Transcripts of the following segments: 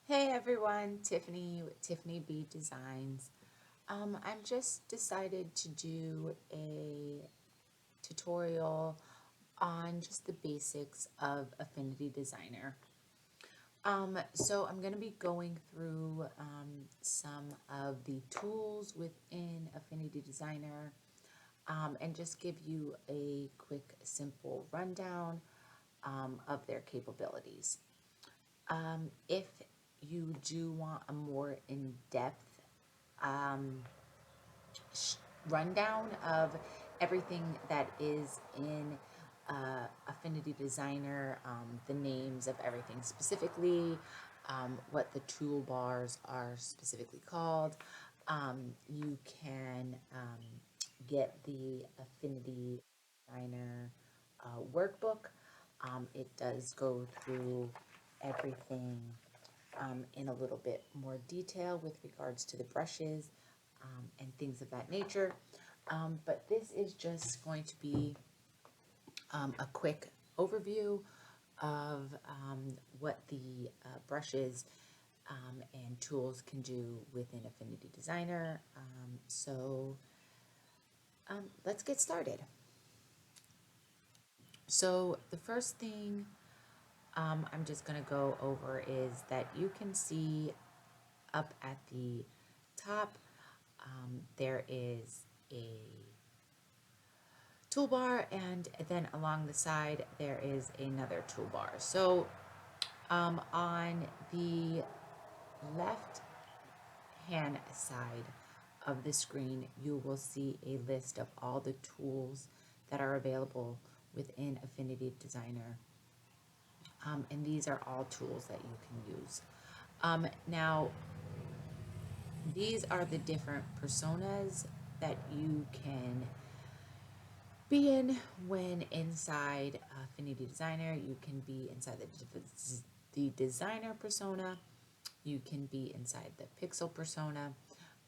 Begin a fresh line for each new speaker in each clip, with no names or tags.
Hey everyone, Tiffany with Tiffany B Designs. I'm just decided to do a tutorial on just the basics of Affinity Designer. So I'm going to be going through some of the tools within Affinity Designer and just give you a quick, simple rundown of their capabilities. If you do want a more in-depth um, rundown of everything that is in Affinity Designer, the names of everything specifically, what the toolbars are specifically called. You can get the Affinity Designer workbook. It does go through everything in a little bit more detail with regards to the brushes and things of that nature. But this is just going to be a quick overview of what the brushes and tools can do within Affinity Designer. Let's get started. So the first thing I'm just going to go over is that you can see up at the top, there is a toolbar, and then along the side there is another toolbar. So on the left hand side of the screen, you will see a list of all the tools that are available within Affinity Designer. And these are all tools that you can use. Now, these are the different personas that you can be in when inside Affinity Designer. You can be inside the designer persona, you can be inside the pixel persona,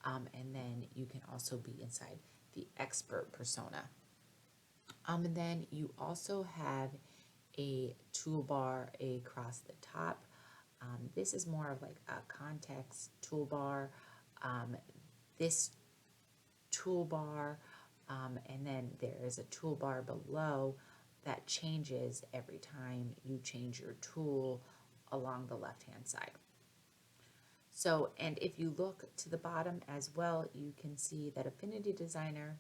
and then you can also be inside the expert persona. And then you also have a toolbar across the top. This is more of like a context toolbar. This toolbar, and then there is a toolbar below that changes every time you change your tool along the left hand side. So, and if you look to the bottom as well, you can see that Affinity Designer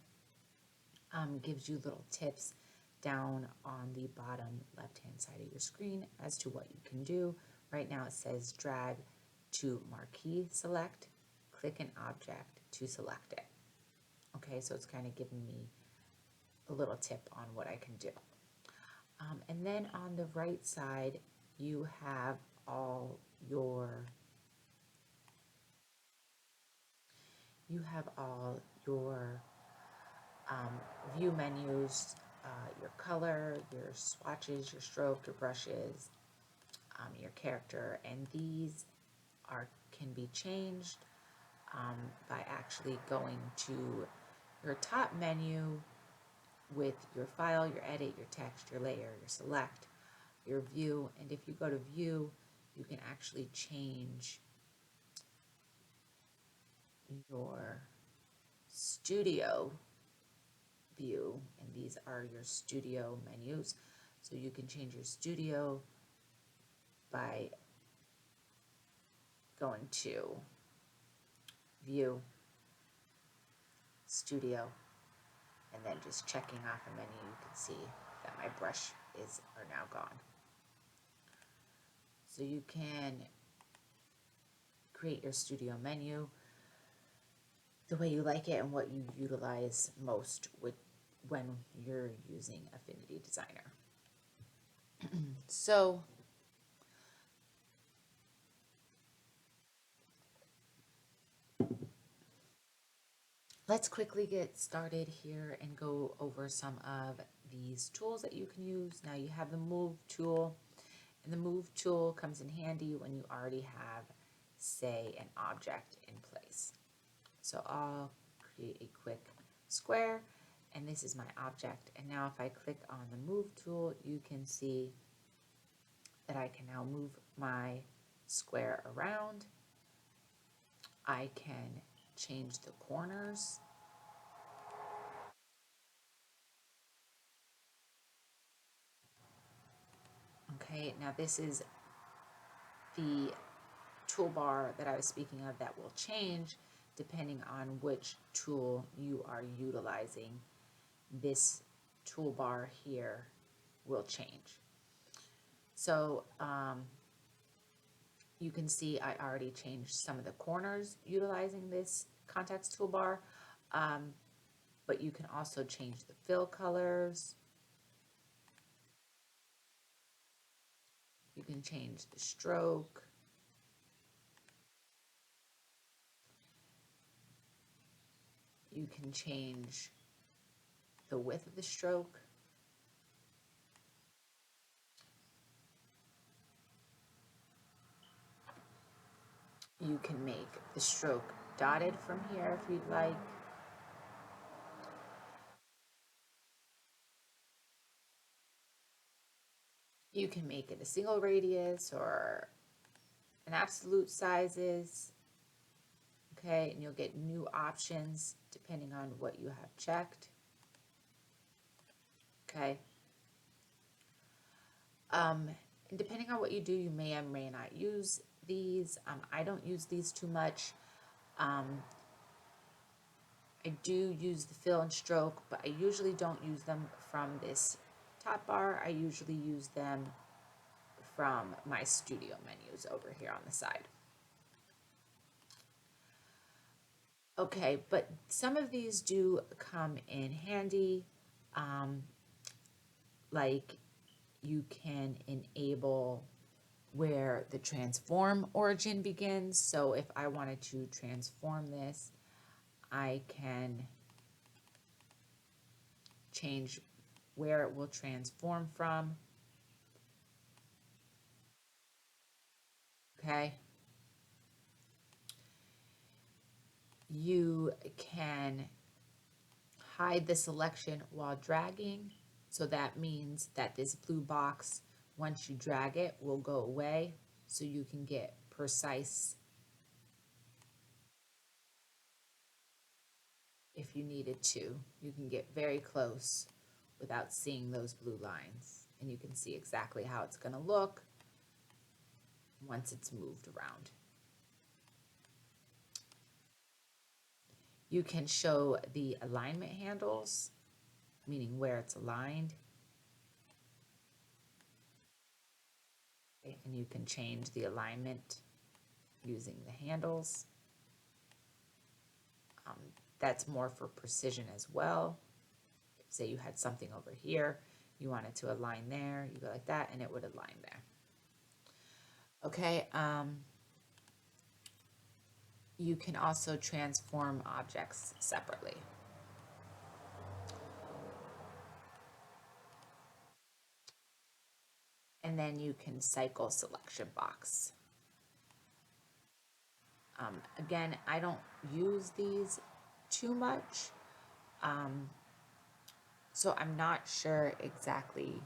gives you little tips down on the bottom left hand side of your screen as to what you can do. Right now it says drag to marquee select, click an object to select it. Okay, so it's kind of giving me a little tip on what I can do. And then on the right side, you have all your view menus, your color, your swatches, your stroke, your brushes, your character, and these can be changed by actually going to your top menu with your file, your edit, your text, your layer, your select, your view, and if you go to view, you can actually change your studio view, and these are your studio menus. So you can change your studio by going to view, studio, and then just checking off a menu. You can see that my brush are now gone. So you can create your studio menu the way you like it and what you utilize most when you're using Affinity Designer. So let's quickly get started here and go over some of these tools that you can use. Now you have the Move tool, and the Move tool comes in handy when you already have, say, an object in place. So I'll create a quick square, and this is my object. And now if I click on the Move tool, you can see that I can now move my square around. I can change the corners. Okay, now this is the toolbar that I was speaking of that will change depending on which tool you are utilizing. This toolbar here will change. So you can see I already changed some of the corners utilizing this context toolbar, but you can also change the fill colors. You can change the stroke. You can change the width of the stroke. You can make the stroke dotted from here if you'd like. You can make it a single radius or an absolute sizes. Okay, and you'll get new options depending on what you have checked. Okay. And depending on what you do, you may or may not use these. I don't use these too much. I do use the fill and stroke, but I usually don't use them from this top bar. I usually use them from my studio menus over here on the side. Okay, but some of these do come in handy. Like you can enable where the transform origin begins. So if I wanted to transform this, I can change where it will transform from. Okay. You can hide the selection while dragging. So that means that this blue box, once you drag it, will go away. So you can get precise if you needed to. You can get very close without seeing those blue lines. And you can see exactly how it's going to look once it's moved around. You can show the alignment handles, meaning where it's aligned. Okay, and you can change the alignment using the handles. That's more for precision as well. Say you had something over here, you wanted to align there, you go like that, and it would align there. Okay, you can also transform objects separately. And then you can cycle selection box. Again, I don't use these too much, so I'm not sure exactly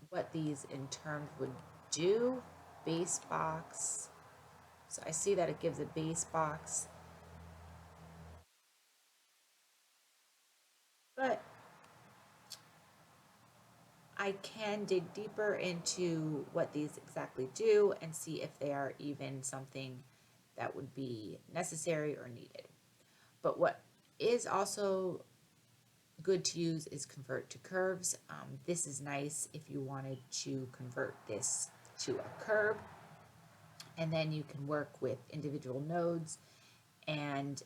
what these in turn would do. Base box. So I see that it gives a base box, but I can dig deeper into what these exactly do and see if they are even something that would be necessary or needed. But what is also good to use is convert to curves. This is nice if you wanted to convert this to a curve, and then you can work with individual nodes and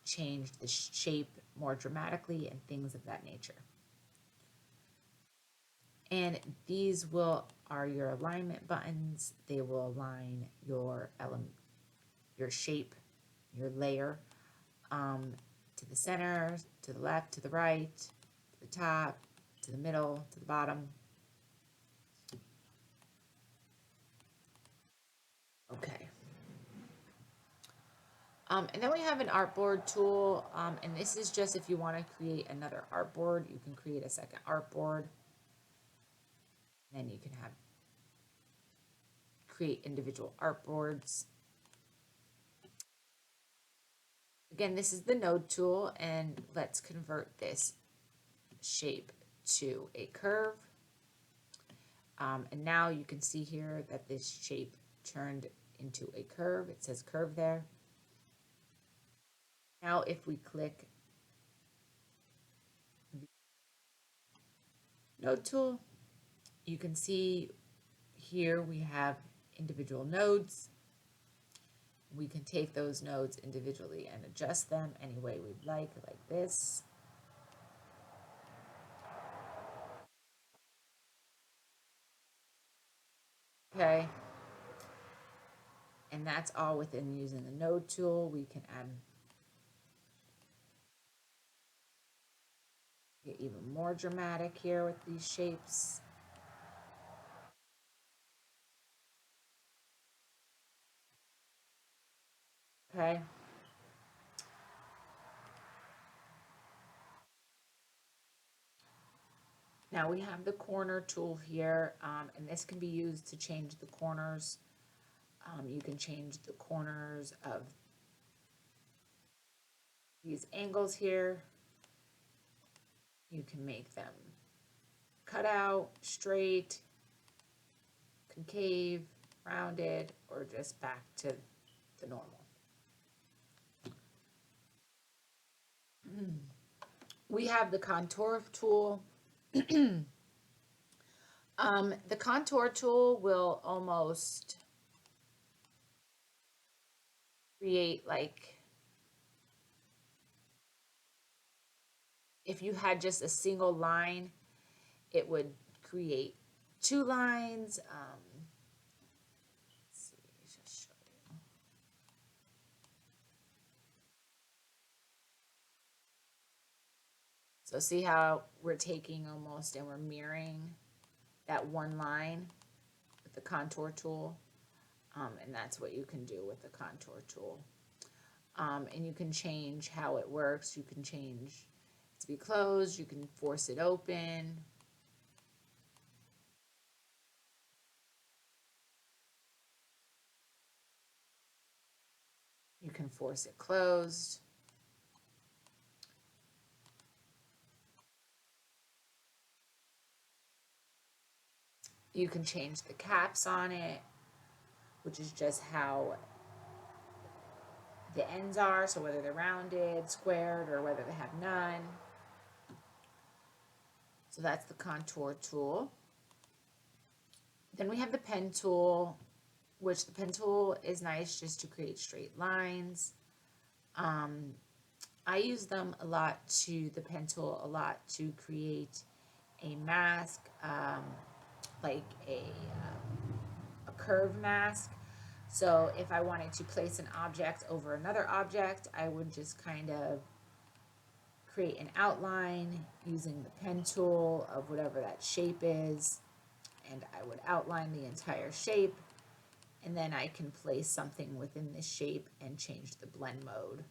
change the shape more dramatically and things of that nature. And these are your alignment buttons. They will align your element, your shape, your layer to the center, to the left, to the right, to the top, to the middle, to the bottom. Okay. And then we have an artboard tool, and this is just if you want to create another artboard, you can create a second artboard. Then you can create individual artboards. Again, this is the node tool, and let's convert this shape to a curve. And now you can see here that this shape turned into a curve. It says curve there. Now if we click the node tool, you can see here we have individual nodes. We can take those nodes individually and adjust them any way we'd like this. Okay. And that's all within using the node tool. We can get even more dramatic here with these shapes. Okay. Now we have the corner tool here, and this can be used to change the corners. You can change the corners of these angles here. You can make them cut out, straight, concave, rounded, or just back to the normal. We have the contour tool. The contour tool will almost create like if you had just a single line, it would create two lines. Let's see, just show you. So see how we're taking almost and we're mirroring that one line with the contour tool. And that's what you can do with the contour tool. And you can change how it works. You can change it to be closed. You can force it open. You can force it closed. You can change the caps on it, which is just how the ends are, so whether they're rounded, squared, or whether they have none. So that's the contour tool. Then we have the pen tool, which the pen tool is nice just to create straight lines. I use them a lot the pen tool a lot to create a mask, like a curve mask. So if I wanted to place an object over another object, I would just kind of create an outline using the pen tool of whatever that shape is, and I would outline the entire shape, and then I can place something within this shape and change the blend mode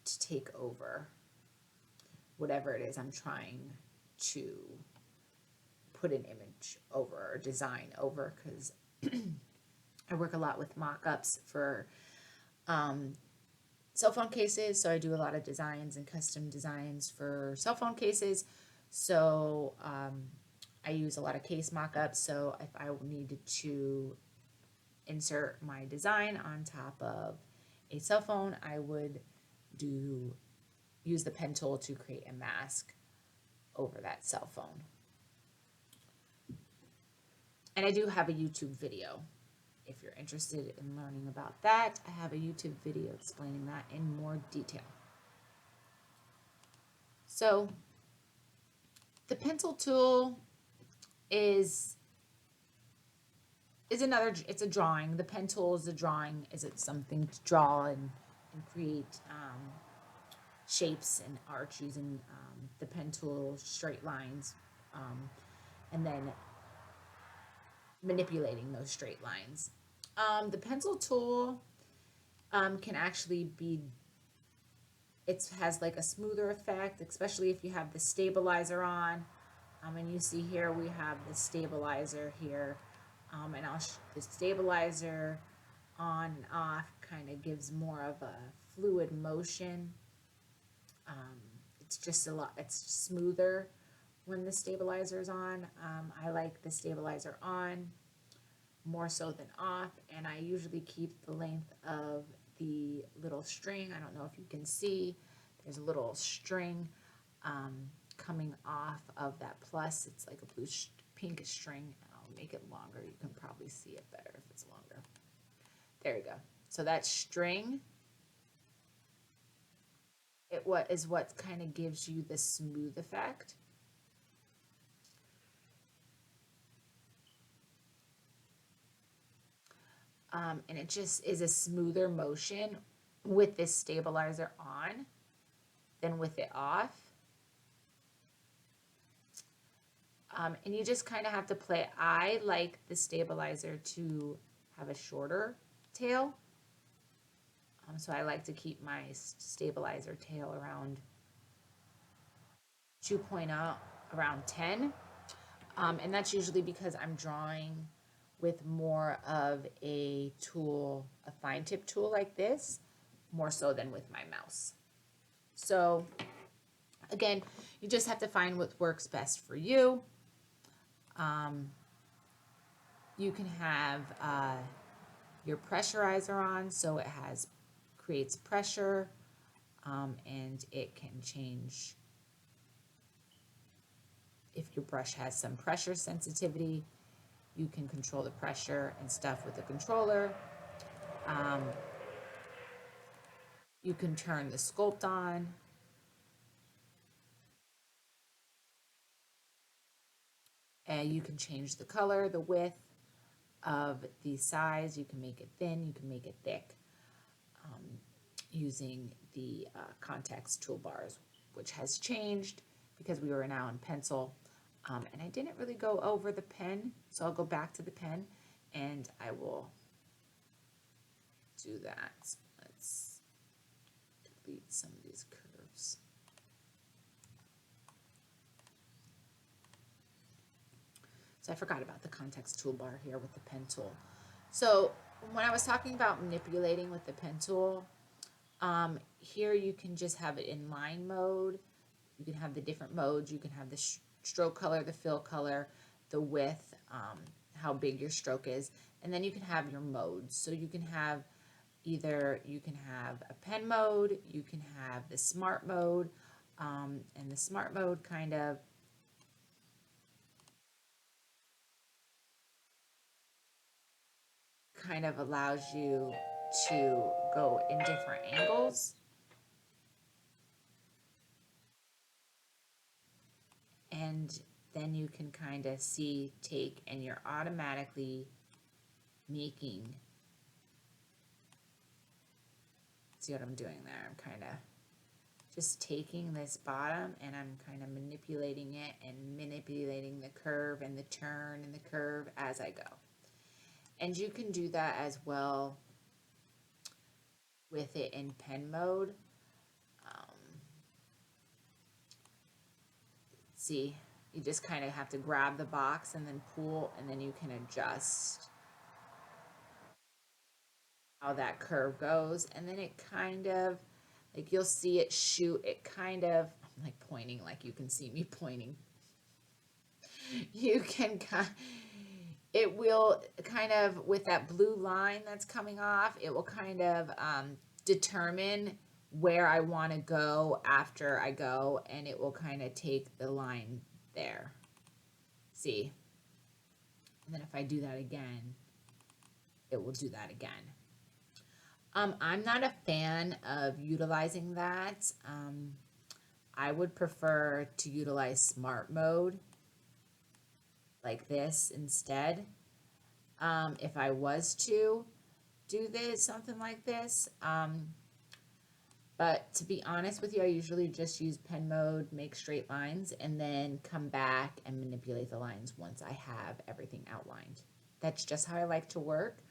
to take over whatever it is I'm trying to put an image over or design over, because I work a lot with mock-ups for cell phone cases, so I do a lot of designs and custom designs for cell phone cases. So I use a lot of case mock-ups, so if I needed to insert my design on top of a cell phone, I would use the pen tool to create a mask over that cell phone. And I do have a YouTube video. If you're interested in learning about that, I have a YouTube video explaining that in more detail. So the pencil tool is it's a drawing. The pen tool is a drawing. Is it something to draw and create shapes and arch using the pen tool, straight lines, and then manipulating those straight lines. The pencil tool can actually be, it has like a smoother effect, especially if you have the stabilizer on. And you see here we have the stabilizer here. And the stabilizer on and off kind of gives more of a fluid motion. Um, it's just it's smoother when the stabilizer is on. I like the stabilizer on more so than off, and I usually keep the length of the little string. I don't know if you can see, there's a little string coming off of that plus. It's like a blue pink string. I'll make it longer. You can probably see it better if it's longer. There you go. So that string, what kind of gives you the smooth effect. And it just is a smoother motion with this stabilizer on than with it off. And you just kind of have to play. I like the stabilizer to have a shorter tail. So I like to keep my stabilizer tail around 2.0, around 10. And that's usually because I'm drawing with more of a tool, a fine tip tool like this, more so than with my mouse. So again, you just have to find what works best for you. You can have your pressurizer on, so it creates pressure, and it can change if your brush has some pressure sensitivity. You can control the pressure and stuff with the controller. You can turn the sculpt on. And you can change the color, the width of the size. You can make it thin, you can make it thick, using the context toolbars, which has changed because we are now in pencil. And I didn't really go over the pen, so I'll go back to the pen and I will do that. Let's delete some of these curves. So I forgot about the context toolbar here with the pen tool. So when I was talking about manipulating with the pen tool, here you can just have it in line mode. You can have the different modes. You can have the stroke color, the fill color, the width, how big your stroke is, and then you can have your modes. So you can have you can have a pen mode, you can have the smart mode, and the smart mode kind of allows you to go in different angles. And then you can kind of see, take, and you're automatically making, see what I'm doing there? I'm kind of just taking this bottom and I'm kind of manipulating it and manipulating the curve and the turn and the curve as I go. And you can do that as well with it in pen mode. See, you just kind of have to grab the box and then pull, and then you can adjust how that curve goes. And then it kind of, like you'll see it shoot, it kind of, I'm like pointing, like you can see me pointing. You can it will kind of, with that blue line that's coming off, it will kind of determine where I want to go after I go, and it will kind of take the line there. See? And then if I do that again, it will do that again. I'm not a fan of utilizing that. I would prefer to utilize smart mode like this instead. If I was to do this, something like this. But to be honest with you, I usually just use pen mode, make straight lines, and then come back and manipulate the lines once I have everything outlined. That's just how I like to work.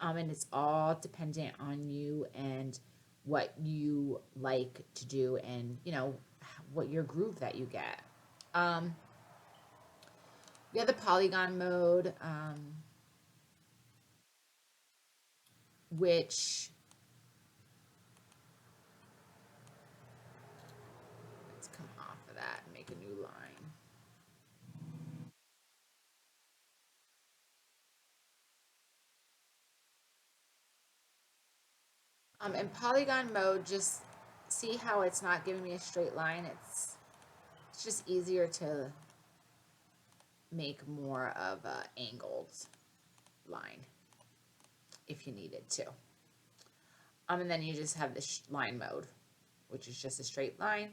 And it's all dependent on you and what you like to do, and what your groove that you get. Um, we have the polygon mode, which, let's come off of that and make a new line. In polygon mode, just see how it's not giving me a straight line. It's just easier to make more of a angled line if you needed to. And then you just have the line mode, which is just a straight line.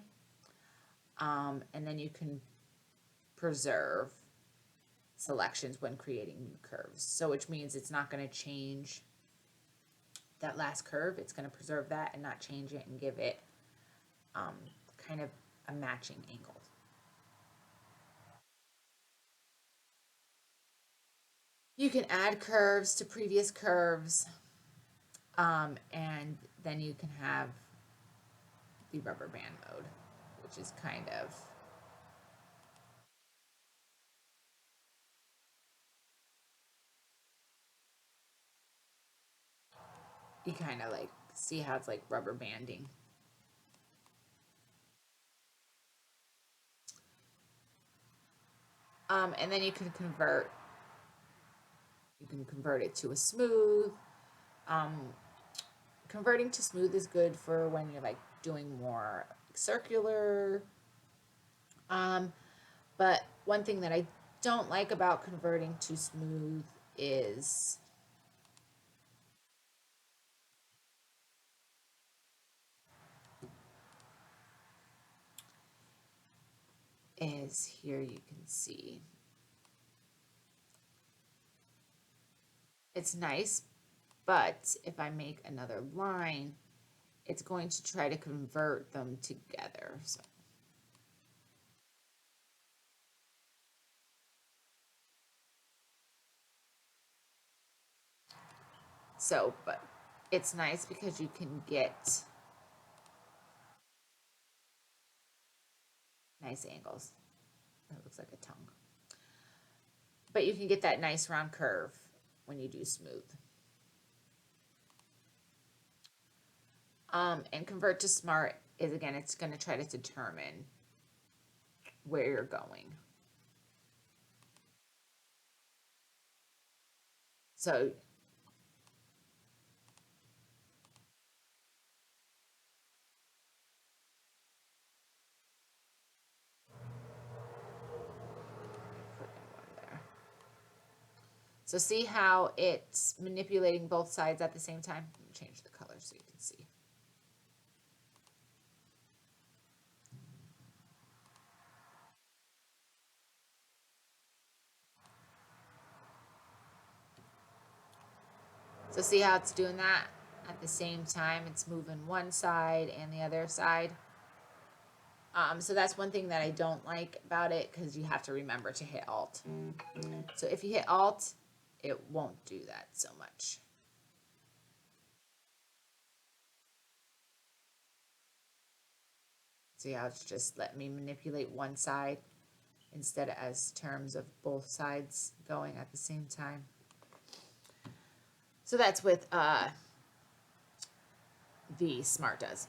And then you can preserve selections when creating new curves. So which means it's not going to change that last curve. It's going to preserve that and not change it and give it kind of a matching angle. You can add curves to previous curves, and then you can have the rubber band mode, which is kind of, you kind of like see how it's like rubber banding. And then you can convert it to a smooth. Um, Converting to smooth is good for when you're like doing more circular. Um, but one thing that I don't like about converting to smooth is here you can see it's nice, but if I make another line, it's going to try to convert them together. But it's nice because you can get nice angles. That looks like a tongue. But you can get that nice round curve when you do smooth. And convert to smart is, again, it's going to try to determine where you're going. So So see how it's manipulating both sides at the same time? Let me change the color so you can see. So see how it's doing that at the same time? It's moving one side and the other side. So that's one thing that I don't like about it, because you have to remember to hit Alt. So if you hit Alt, it won't do that so much. See how it's just let me manipulate one side instead of as terms of both sides going at the same time. So that's what the Smart does.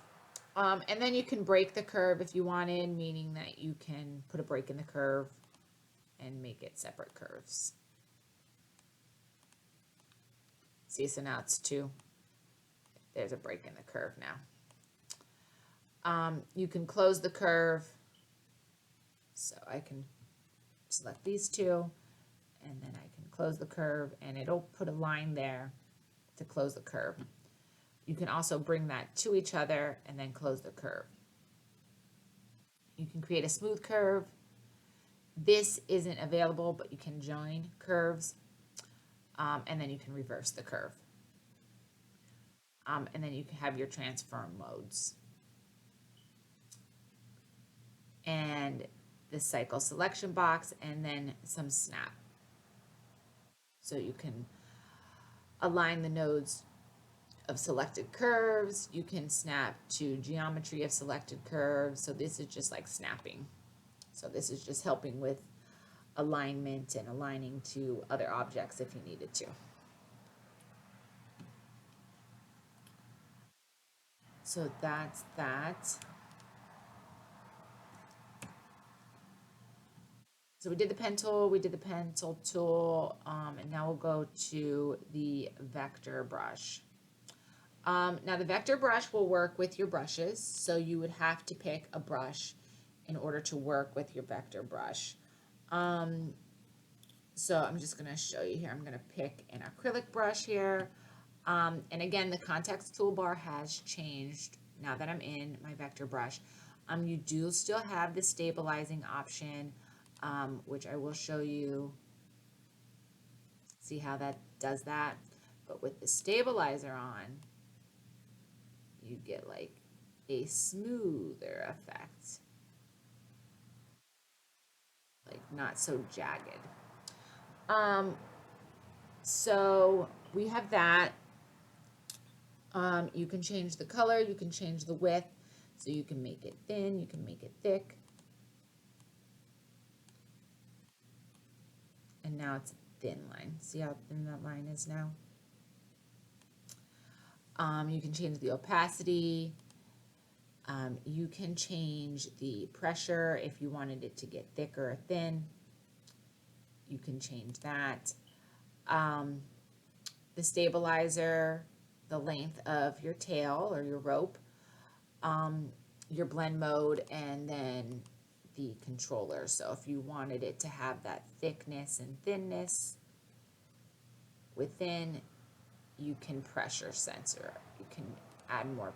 And then you can break the curve if you wanted, meaning that you can put a break in the curve and make it separate curves. See, so now it's 2. There's a break in the curve now. You can close the curve. So I can select these 2, and then I can close the curve, and it'll put a line there to close the curve. You can also bring that to each other and then close the curve. You can create a smooth curve. This isn't available, but you can join curves, and then you can reverse the curve. And then you can have your transform modes. And the cycle selection box, and then some snap. So you can align the nodes of selected curves. You can snap to geometry of selected curves. So this is just like snapping. So this is just helping with alignment and aligning to other objects if you needed to. So that's that. So we did the pen tool, we did the pencil tool, and now we'll go to the vector brush. Now the vector brush will work with your brushes, so you would have to pick a brush in order to work with your vector brush. So I'm just going to show you here. I'm going to pick an acrylic brush here. And again, the context toolbar has changed now that I'm in my vector brush. You do still have the stabilizing option, which I will show you. See how that does that? But with the stabilizer on, you get like a smoother effect, like not so jagged. So we have that. You can change the color, you can change the width, so you can make it thin, you can make it thick. And now it's a thin line. See how thin that line is now? You can change the opacity. You can change the pressure if you wanted it to get thick or thin. You can change that. The stabilizer, the length of your tail or your rope, your blend mode, and then the controller. So if you wanted it to have that thickness and thinness within, you can pressure sensor. You can add more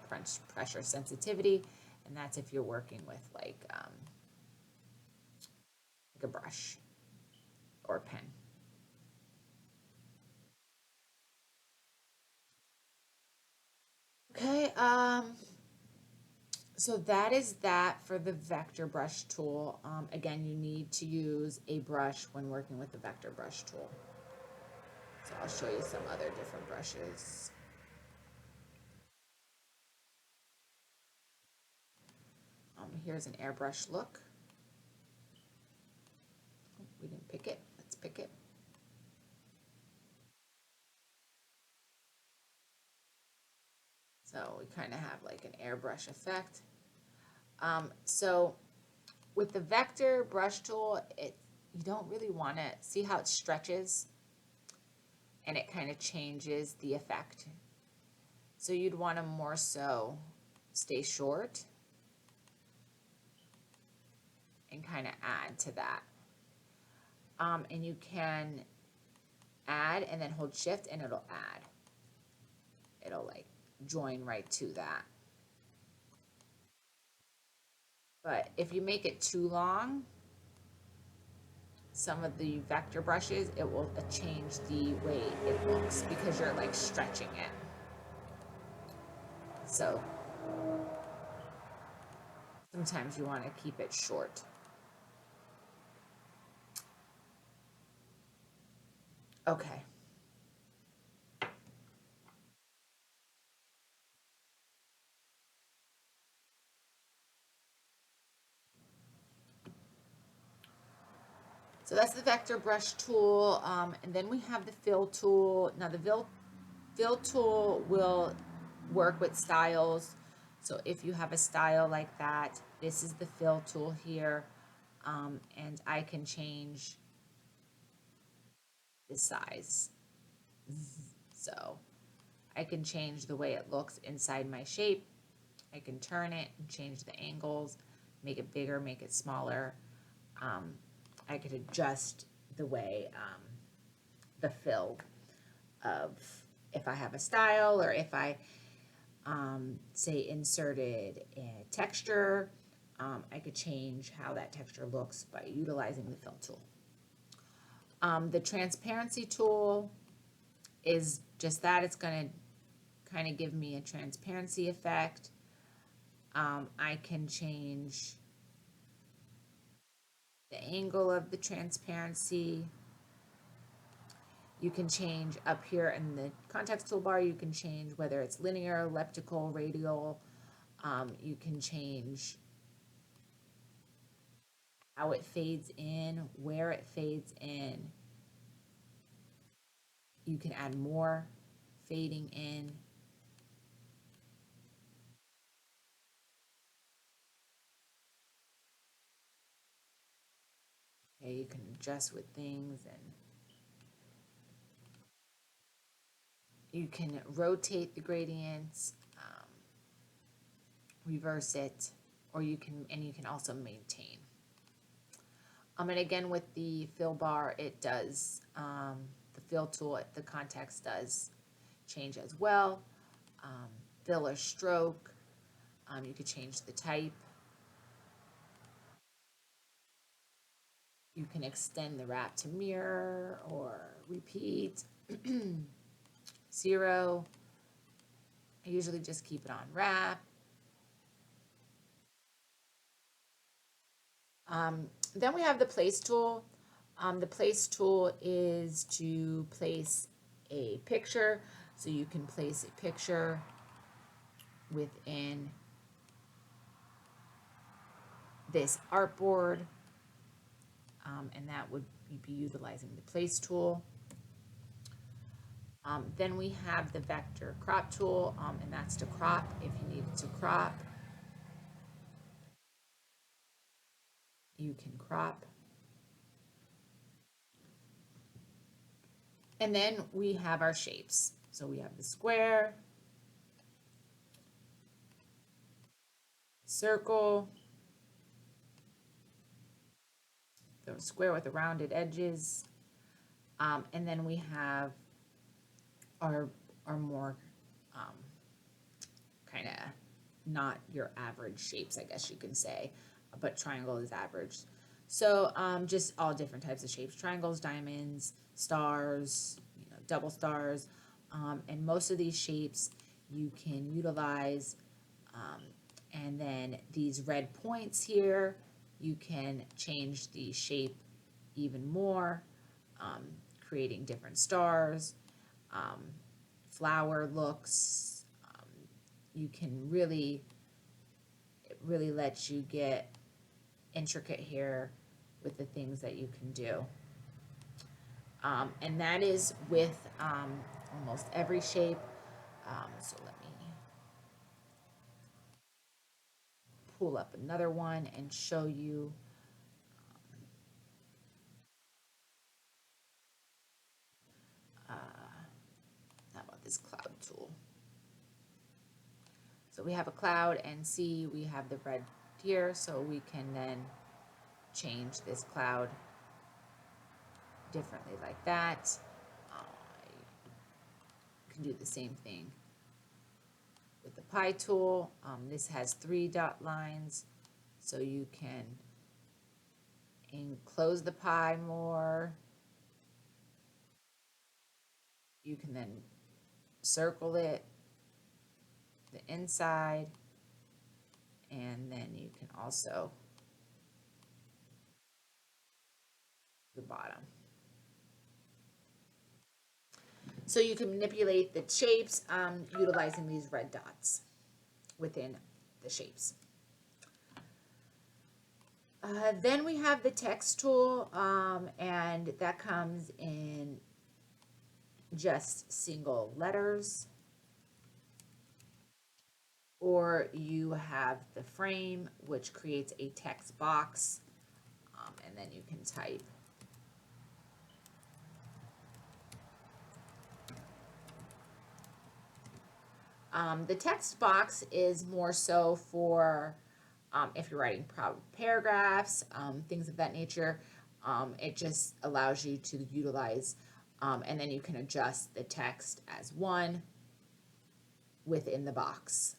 pressure sensitivity, and that's if you're working with like a brush or a pen. Okay, so that is that for the vector brush tool. Again, you need to use a brush when working with the vector brush tool. So I'll show you some other different brushes. Here's an airbrush look. Oh, we didn't pick it. Let's pick it. So we kind of have like an airbrush effect. So with the vector brush tool, you don't really want to see how it stretches and it kind of changes the effect. So you'd want to more so stay short and kind of add to that. And you can add and then hold shift and it'll add. It'll like join right to that. But if you make it too long, some of the vector brushes, it will change the way it looks because you're like stretching it. So sometimes you want to keep it short. Okay. So that's the vector brush tool. And then we have the fill tool. Now the fill tool will work with styles. So if you have a style like that, this is the fill tool here. And I can change the size. So I can change the way it looks inside my shape. I can turn it and change the angles, make it bigger, make it smaller. I could adjust the way the fill of if I have a style or if I say inserted a texture, I could change how that texture looks by utilizing the fill tool. The transparency tool is just that. It's going to kind of give me a transparency effect. I can change the angle of the transparency. You can change up here in the context toolbar, you can change whether it's linear, elliptical, radial. You can change how it fades in, where it fades in. You can add more fading in. Okay, you can adjust with things, and you can rotate the gradients, reverse it, or you can also maintain. And again, with the fill bar, it does, the fill tool, the context does change as well. Fill or stroke, you could change the type. You can extend the wrap to mirror or repeat. 0. I usually just keep it on wrap. Then we have the place tool. The place tool is to place a picture. So you can place a picture within this artboard, and that would be utilizing the place tool. Then we have the vector crop tool, and that's to crop if you needed to crop. You can crop. And then we have our shapes. So we have the square, circle, the square with the rounded edges, and then we have our more kind of not your average shapes, I guess you can say, but triangle is average. So just all different types of shapes: triangles, diamonds, stars, double stars, and most of these shapes you can utilize. And then these red points here, you can change the shape even more, creating different stars, flower looks. You can really, it really lets you get intricate here with the things that you can do. And that is with almost every shape. So let me pull up another one and show you. How about this cloud tool? So we have a cloud, and see we have the red here, so we can then change this cloud differently like that. I can do the same thing with the pie tool. This has 3 dot lines, so you can enclose the pie more. You can then circle it, the inside, and then you can also the bottom. So you can manipulate the shapes utilizing these red dots within the shapes. Then we have the text tool, and that comes in just single letters. Or you have the frame, which creates a text box, and then you can type. The text box is more so for if you're writing paragraphs, things of that nature. It just allows you to utilize, and then you can adjust the text as one within the box.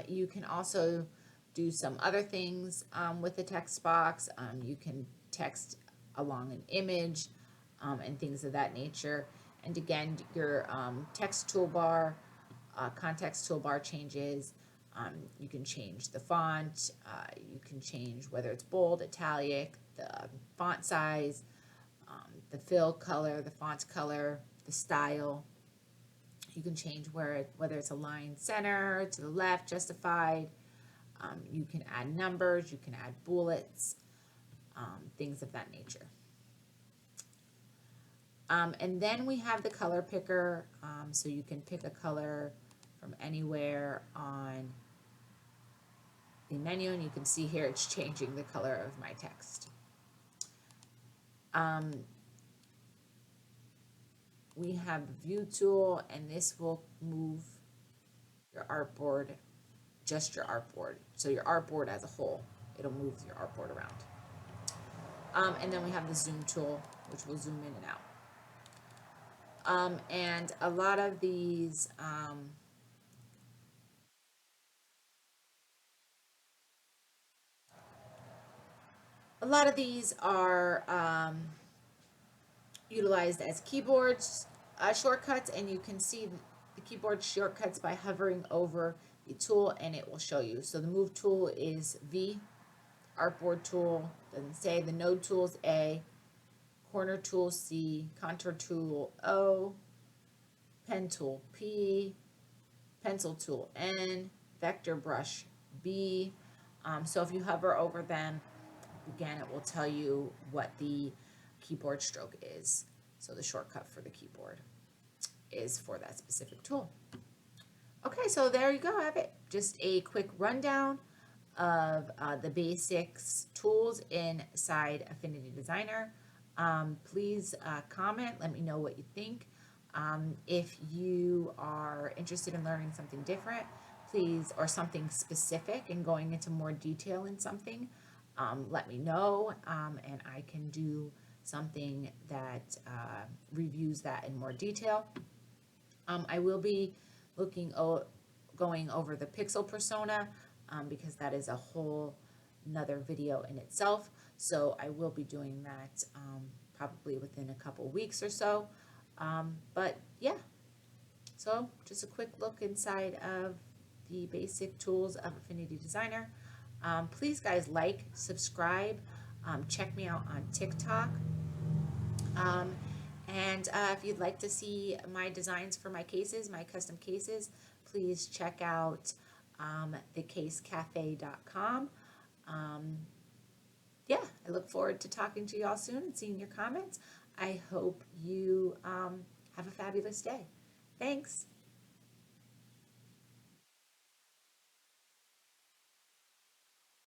You can also do some other things with the text box. You can text along an image and things of that nature. And again, your text toolbar, context toolbar changes. You can change the font. You can change whether it's bold, italic, the font size. the fill color, the font color, the style. You can change whether it's aligned center, to the left, justified. You can add numbers, you can add bullets, things of that nature. And then we have the color picker, so you can pick a color from anywhere on the menu, and you can see here it's changing the color of my text. We have the view tool, and this will move your artboard, just your artboard. So your artboard as a whole, it'll move your artboard around. And then we have the zoom tool, which will zoom in and out. And a lot of these, are utilized as keyboards shortcuts, and you can see the keyboard shortcuts by hovering over the tool, and it will show you. So the move tool is V, artboard tool doesn't say, the node tool is A, corner tool C, contour tool O, pen tool P, pencil tool N, vector brush B. So if you hover over them, again, it will tell you what the keyboard stroke is. So the shortcut for the keyboard is for that specific tool. Okay, so there you go, have it. Just a quick rundown of the basics tools inside Affinity Designer. Please comment, let me know what you think. If you are interested in learning something different, please, or something specific and going into more detail in something, let me know, and I can do something that reviews that in more detail. I will be going over the pixel persona, because that is a whole another video in itself. So I will be doing that probably within a couple weeks or so. But yeah, so just a quick look inside of the basic tools of Affinity Designer. Please guys, like, subscribe, check me out on TikTok. And if you'd like to see my designs for my cases, my custom cases, please check out thecasecafe.com. Yeah, I look forward to talking to you all soon and seeing your comments. I hope you have a fabulous day. Thanks.